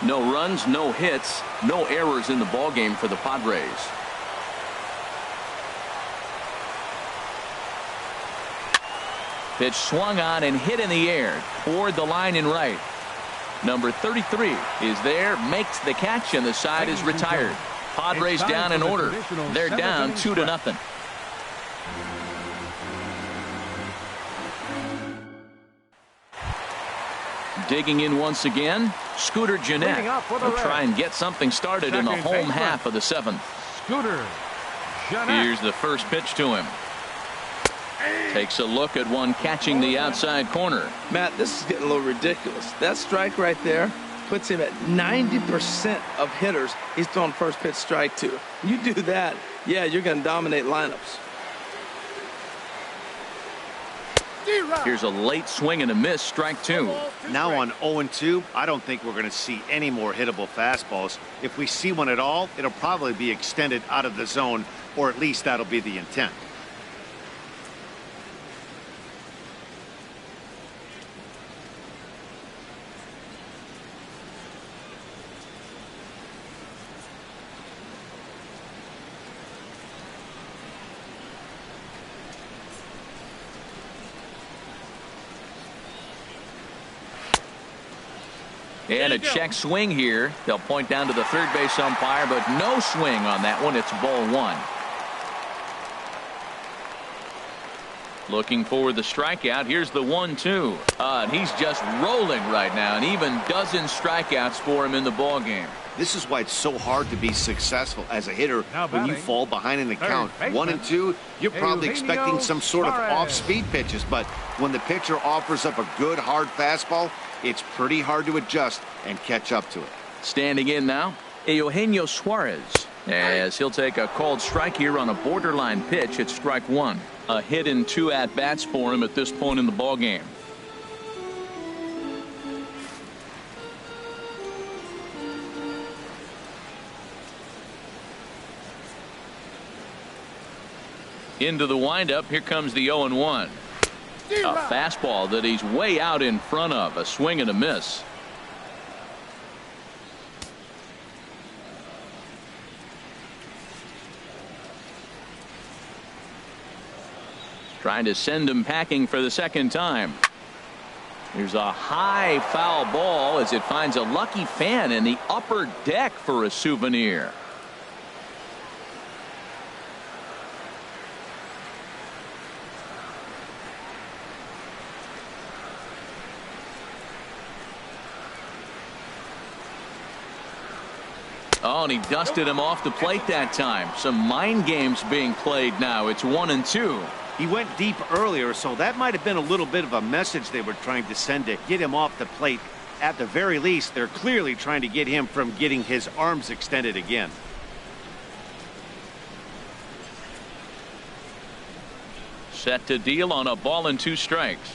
No runs, no hits, no errors in the ballgame for the Padres. Pitch swung on and hit in the air toward the line in right. Number 33 is there, makes the catch, and the side is retired. Padres down in order. They're down 2-0. Digging in once again, Scooter Gennett will try and get something started in the home half of the 7th. Scooter Gennett. Here's the first pitch to him. Takes a look at one catching the outside corner. Matt, this is getting a little ridiculous. That strike right there puts him at 90% of hitters he's throwing first pitch strike to. You do that, yeah, you're going to dominate lineups. Here's a late swing and a miss, strike 2. Now on 0-2, I don't think we're going to see any more hittable fastballs. If we see one at all, it'll probably be extended out of the zone, or at least that'll be the intent. And a check swing here. They'll point down to the third base umpire, but no swing on that one. It's ball one. Looking for the strikeout. Here's the 1-2. And he's just rolling right now, and even dozen strikeouts for him in the ball game. This is why it's so hard to be successful as a hitter when you fall behind in the count. 1 and 2, you're probably expecting some sort of off-speed pitches, but when the pitcher offers up a good hard fastball, it's pretty hard to adjust and catch up to it. Standing in now, Eugenio Suarez, as he'll take a called strike here on a borderline pitch. It's strike one. A hit in 2 at-bats for him at this point in the ball game. Into the windup. Here comes the 0-1. A fastball that he's way out in front of. A swing and a miss. Trying to send him packing for the second time. Here's a high foul ball as it finds a lucky fan in the upper deck for a souvenir. Oh, and he dusted him off the plate that time. Some mind games being played now. It's 1-2. He went deep earlier, so that might have been a little bit of a message they were trying to send to get him off the plate. At the very least, they're clearly trying to get him from getting his arms extended again. Set to deal on a ball and 2 strikes.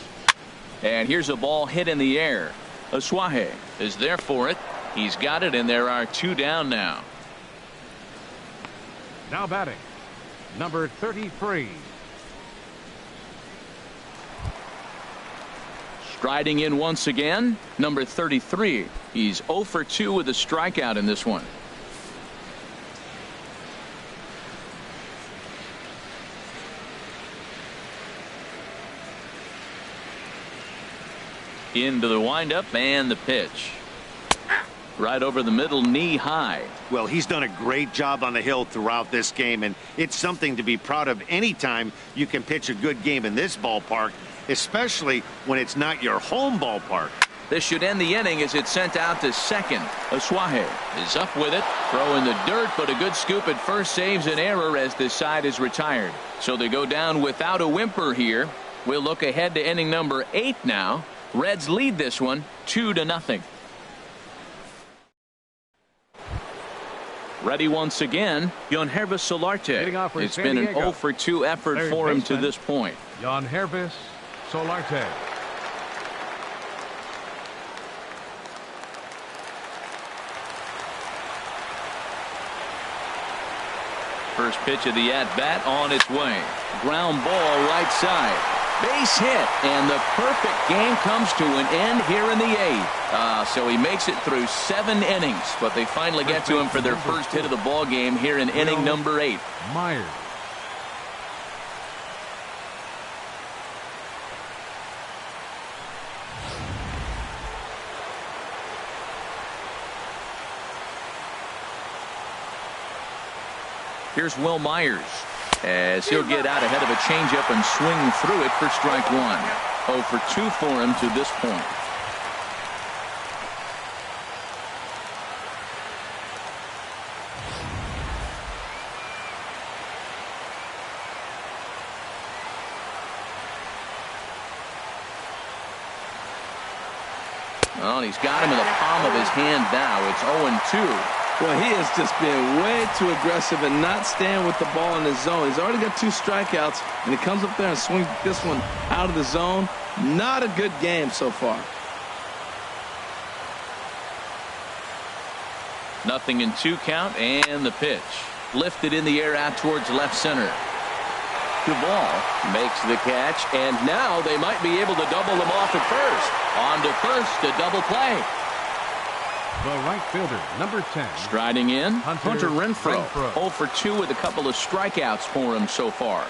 And here's a ball hit in the air. Asuaje is there for it. He's got it, and there are 2 down now. Now batting, number 33. Striding in once again, number 33. He's 0 for 2 with a strikeout in this one. Into the windup and the pitch. Right over the middle, knee high. Well, he's done a great job on the hill throughout this game, and it's something to be proud of anytime you can pitch a good game in this ballpark, especially when it's not your home ballpark. This should end the inning as it's sent out to second. Asuaje is up with it. Throw in the dirt, but a good scoop at first saves an error as this side is retired. So they go down without a whimper here. We'll look ahead to inning number 8 now. Reds lead this one 2-0. Ready once again, Yangervis Solarte. It's been an 0 for 2 effort for him to this point. Yangervis Solarte. First pitch of the at-bat on its way. Ground ball right side. Base hit, and the perfect game comes to an end here in the 8th. So he makes it through 7 innings, but they finally get to him for their first hit of the ball game here in inning number 8. Myers. Here's Will Myers as he'll get out ahead of a changeup and swing through it for strike 1. 0 for 2 for him to this point. Well, he's got him in the palm of his hand now. It's 0-2. Well, he has just been way too aggressive and not staying with the ball in the zone. He's already got 2 strikeouts, and he comes up there and swings this one out of the zone. Not a good game so far. Nothing in 2 count, and the pitch. Lifted in the air out towards left center. Duvall makes the catch, and now they might be able to double them off at first. On to first, a double play. The right fielder, number 10. Striding in, Hunter Renfroe. 0 for 2 with a couple of strikeouts for him so far.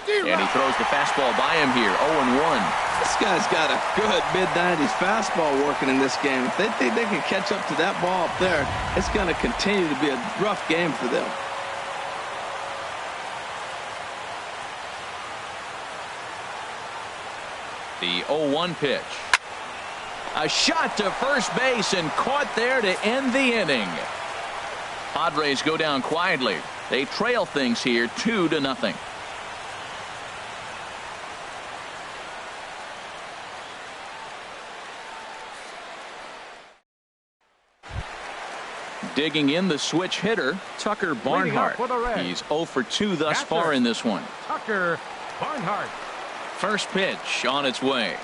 And he throws the fastball by him here, 0-1. This guy's got a good mid-90s fastball working in this game. If they think they can catch up to that ball up there, it's going to continue to be a rough game for them. The 0-1 pitch. A shot to first base and caught there to end the inning. Padres go down quietly. They trail things here 2-0. Digging in, the switch hitter, Tucker Barnhart. He's 0 for 2 thus far in this one. Tucker Barnhart. First pitch on its way.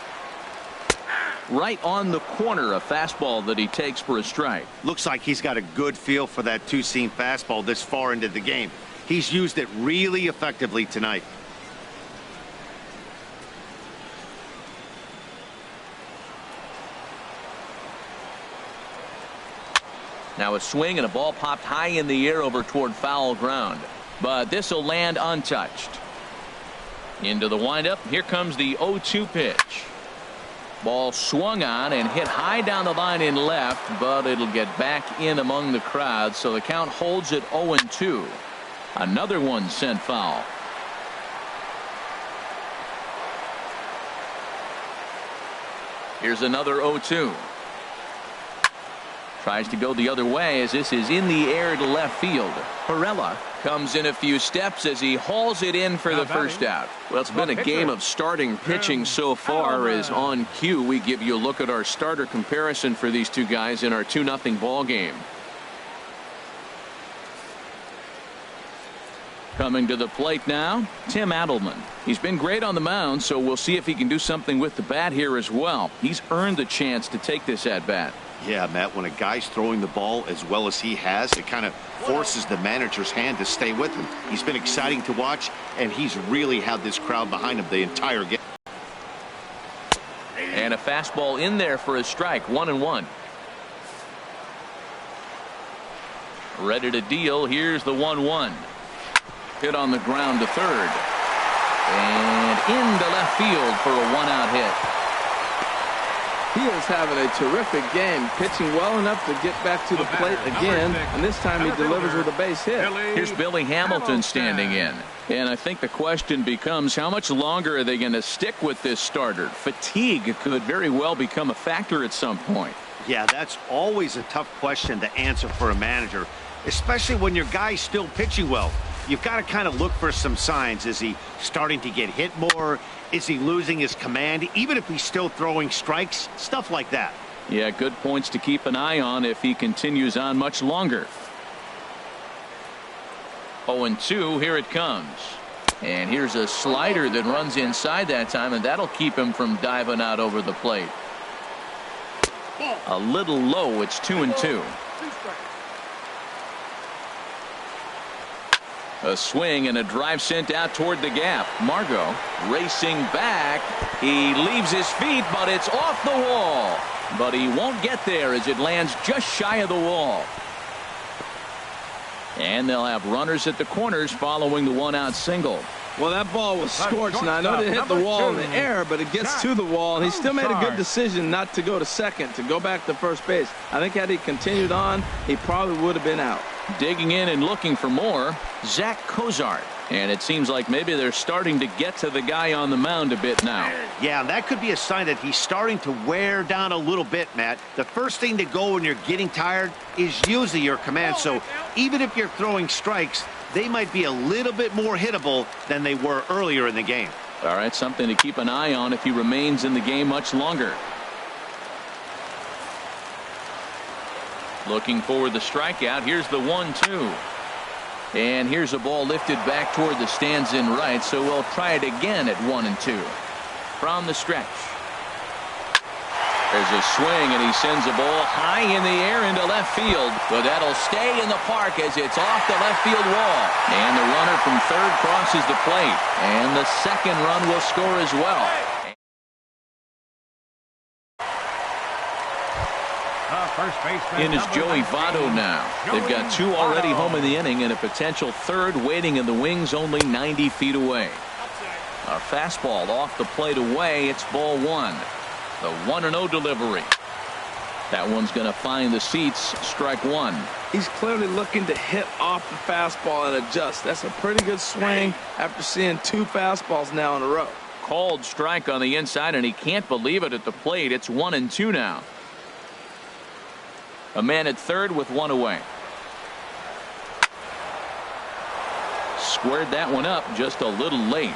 Right on the corner, a fastball that he takes for a strike. Looks like he's got a good feel for that two-seam fastball this far into the game. He's used it really effectively tonight. Now a swing and a ball popped high in the air over toward foul ground. But this will land untouched. Into the windup. Here comes the 0-2 pitch. Ball swung on and hit high down the line in left, but it'll get back in among the crowd, so the count holds at 0-2. Another one sent foul. Here's another 0-2. Tries to go the other way as this is in the air to left field. Perella comes in a few steps as he hauls it in for the first out. Well, it's been a game of starting pitching so far. As on cue, we give you a look at our starter comparison for these two guys in our 2-0 ball game. Coming to the plate now, Tim Adelman. He's been great on the mound, so we'll see if he can do something with the bat here as well. He's earned the chance to take this at bat. Yeah, Matt, when a guy's throwing the ball as well as he has, it kind of forces the manager's hand to stay with him. He's been exciting to watch, and he's really had this crowd behind him the entire game. And a fastball in there for a strike, 1-1. Ready to deal. Here's the 1-1. Hit on the ground to third. And into left field for a one-out hit. He is having a terrific game, pitching well enough to get back to the plate again, and this time he delivers with a base hit. Here's Billy Hamilton standing in. And I think the question becomes, how much longer are they going to stick with this starter? Fatigue could very well become a factor at some point. Yeah, that's always a tough question to answer for a manager, especially when your guy's still pitching well. You've got to kind of look for some signs. Is he starting to get hit more? Is he losing his command? Even if he's still throwing strikes, stuff like that. Yeah, good points to keep an eye on if he continues on much longer. 0-2, here it comes. And here's a slider that runs inside that time, and that'll keep him from diving out over the plate. A little low, it's 2-2. A swing and a drive sent out toward the gap. Margot racing back. He leaves his feet, but it's off the wall. But he won't get there as it lands just shy of the wall. And they'll have runners at the corners following the one-out single. Well, that ball was scorched. Now, I know it hit the wall in the air, but it gets to the wall. And he still made a good decision not to go to second, to go back to first base. I think had he continued on, he probably would have been out. Digging in and looking for more, Zach Cozart. And it seems like maybe they're starting to get to the guy on the mound a bit now. Yeah, that could be a sign that he's starting to wear down a little bit, Matt. The first thing to go when you're getting tired is usually your command. So even if you're throwing strikes, they might be a little bit more hittable than they were earlier in the game. All right, something to keep an eye on if he remains in the game much longer. Looking for the strikeout. Here's the 1-2. And here's a ball lifted back toward the stands in right, so we'll try it again at 1-2. From the stretch. There's a swing, and he sends a ball high in the air into left field. But that'll stay in the park as it's off the left field wall. And the runner from third crosses the plate. And the second run will score as well. In is Joey Votto now. They've got two already home in the inning and a potential third waiting in the wings only 90 feet away. A fastball off the plate away. It's ball one. The 1-0 delivery. That one's going to find the seats. Strike one. He's clearly looking to hit off the fastball and adjust. That's a pretty good swing after seeing 2 fastballs now in a row. Called strike on the inside, and he can't believe it at the plate. It's 1-2 now. A man at third with one away. Squared that one up just a little late.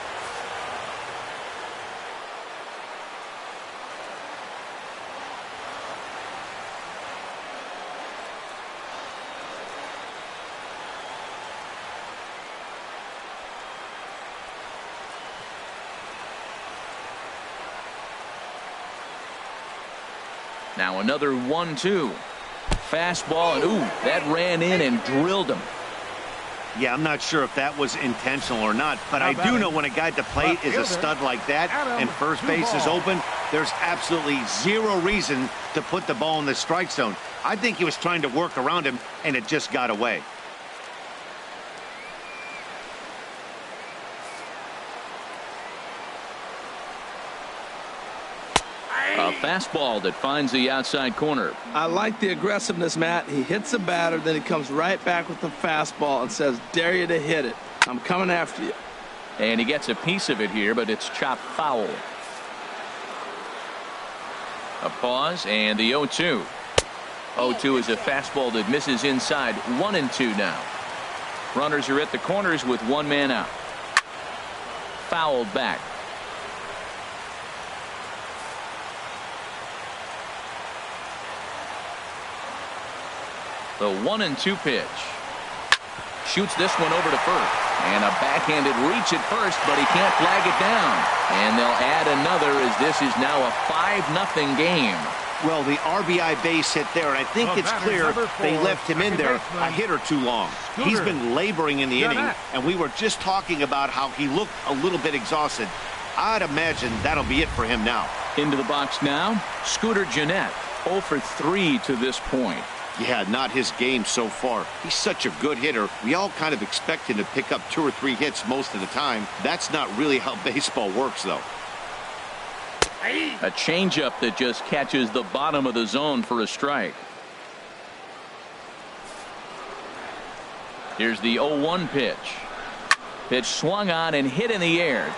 Now another 1-2. Fastball, and ooh, that ran in and drilled him. Yeah, I'm not sure if that was intentional or not, but I do know when a guy at the plate is a stud like that and first base is open, there's absolutely zero reason to put the ball in the strike zone. I think he was trying to work around him, and it just got away. A fastball that finds the outside corner. I like the aggressiveness, Matt. He hits the batter, then he comes right back with the fastball and says, dare you to hit it. I'm coming after you. And he gets a piece of it here, but it's chopped foul. A pause and the 0-2. 0-2 is a fastball that misses inside. 1-2 now. Runners are at the corners with one man out. Fouled back. The 1-2 pitch. Shoots this one over to first. And a backhanded reach at first, but he can't flag it down. And they'll add another as this is now a 5-0 game. Well, the RBI base hit there, and I think it's clear they left him in there a hit or too long. He's been laboring in the inning, and we were just talking about how he looked a little bit exhausted. I'd imagine that'll be it for him now. Into the box now, Scooter Gennett, 0 for 3 to this point. Yeah, not his game so far. He's such a good hitter. We all kind of expect him to pick up 2 or 3 hits most of the time. That's not really how baseball works, though. A changeup that just catches the bottom of the zone for a strike. Here's the 0-1 pitch. Pitch swung on and hit in the air.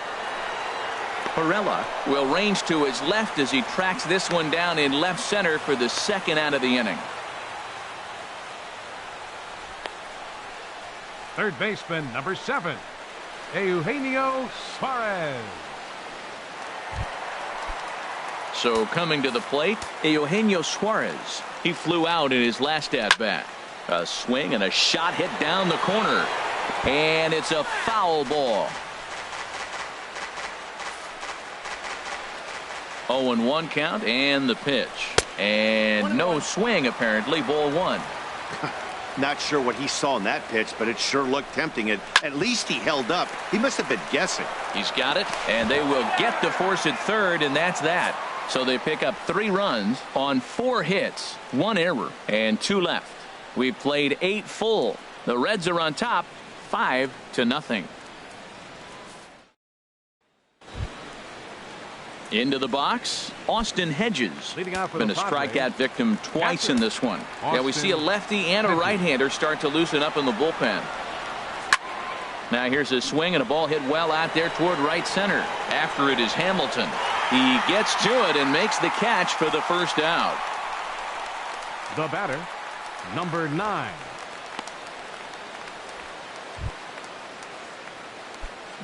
Perella will range to his left as he tracks this one down in left center for the second out of the inning. Third baseman, number 7, Eugenio Suarez. So coming to the plate, Eugenio Suarez. He flew out in his last at-bat. A swing and a shot hit down the corner. And it's a foul ball. 0-1 count and the pitch. And no swing apparently, ball 1. Not sure what he saw in that pitch, but it sure looked tempting. At least he held up. He must have been guessing. He's got it, and they will get the force at third, and that's that. So they pick up 3 runs on 4 hits, 1 error, and 2 left. We've played 8 full. The Reds are on top, 5-0. Into the box, Austin Hedges. Leading off Been a strikeout victim twice in this one. Yeah, we see a lefty and a right-hander start to loosen up in the bullpen. Now here's a swing and a ball hit well out there toward right center. After it is Hamilton. He gets to it and makes the catch for the first out. The batter, number 9.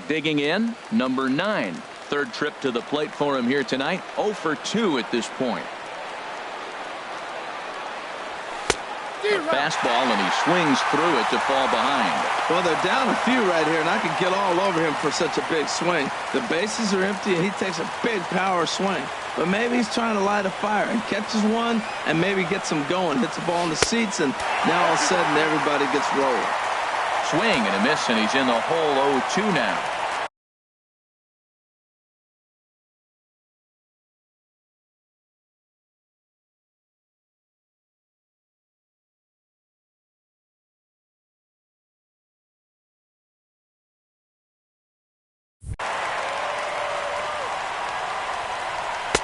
Digging in, number 9. Third trip to the plate for him here tonight. 0 for 2 at this point. A fastball, and he swings through it to fall behind. Well, they're down a few right here, and I could get all over him for such a big swing. The bases are empty, and he takes a big power swing. But maybe he's trying to light a fire and catches one and maybe gets him going. Hits the ball in the seats, and now all of a sudden everybody gets rolling. Swing and a miss, and he's in the hole 0-2 now.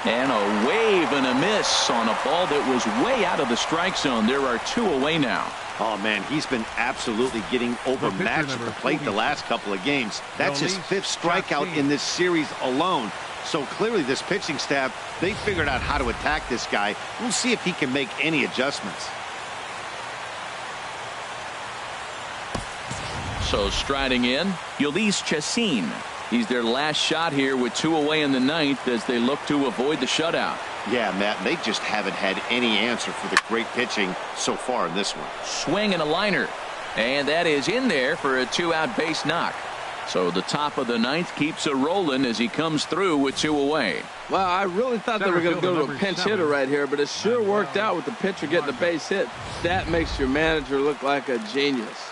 And a wave and a miss on a ball that was way out of the strike zone. There are 2 away now. Oh, man, he's been absolutely getting overmatched at the plate the last couple of games. That's his 5th strikeout in this series alone. So clearly this pitching staff, they figured out how to attack this guy. We'll see if he can make any adjustments. So striding in, Yolis Chacin. He's their last shot here with 2 away in the 9th as they look to avoid the shutout. Yeah, Matt, they just haven't had any answer for the great pitching so far in this one. Swing and a liner. And that is in there for a 2-out base knock. So the top of the 9th keeps it rolling as he comes through with 2 away. Well, I really thought they were going to go to a pinch hitter right here, but it sure worked out with the pitcher getting the base hit. That makes your manager look like a genius.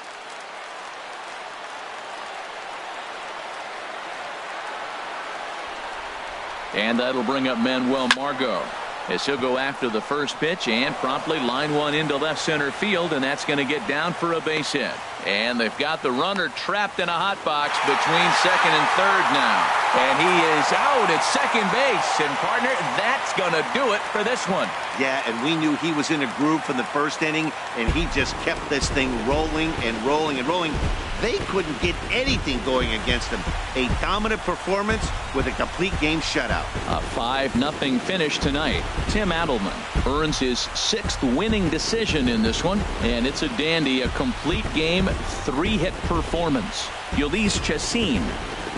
And that'll bring up Manuel Margot as he'll go after the first pitch and promptly line one into left center field, and that's going to get down for a base hit. And they've got the runner trapped in a hot box between second and third now. And he is out at second base. And, partner, that's going to do it for this one. Yeah, and we knew he was in a groove from the first inning, and he just kept this thing rolling and rolling and rolling. They couldn't get anything going against him. A dominant performance with a complete game shutout. A 5-0 finish tonight. Tim Adelman earns his 6th winning decision in this one, and it's a dandy, a complete game, 3-hit performance. Yolis Chacin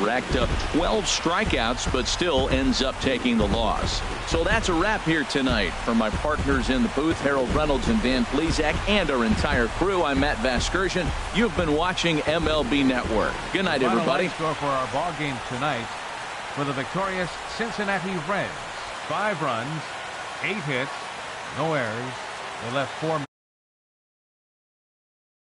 racked up 12 strikeouts, but still ends up taking the loss. So that's a wrap here tonight. For my partners in the booth, Harold Reynolds and Dan Plesac, and our entire crew, I'm Matt Vasgersian. You've been watching MLB Network. Good night, everybody. Score for our ball game tonight for the victorious Cincinnati Reds. 5 runs, 8 hits, no errors. They left 4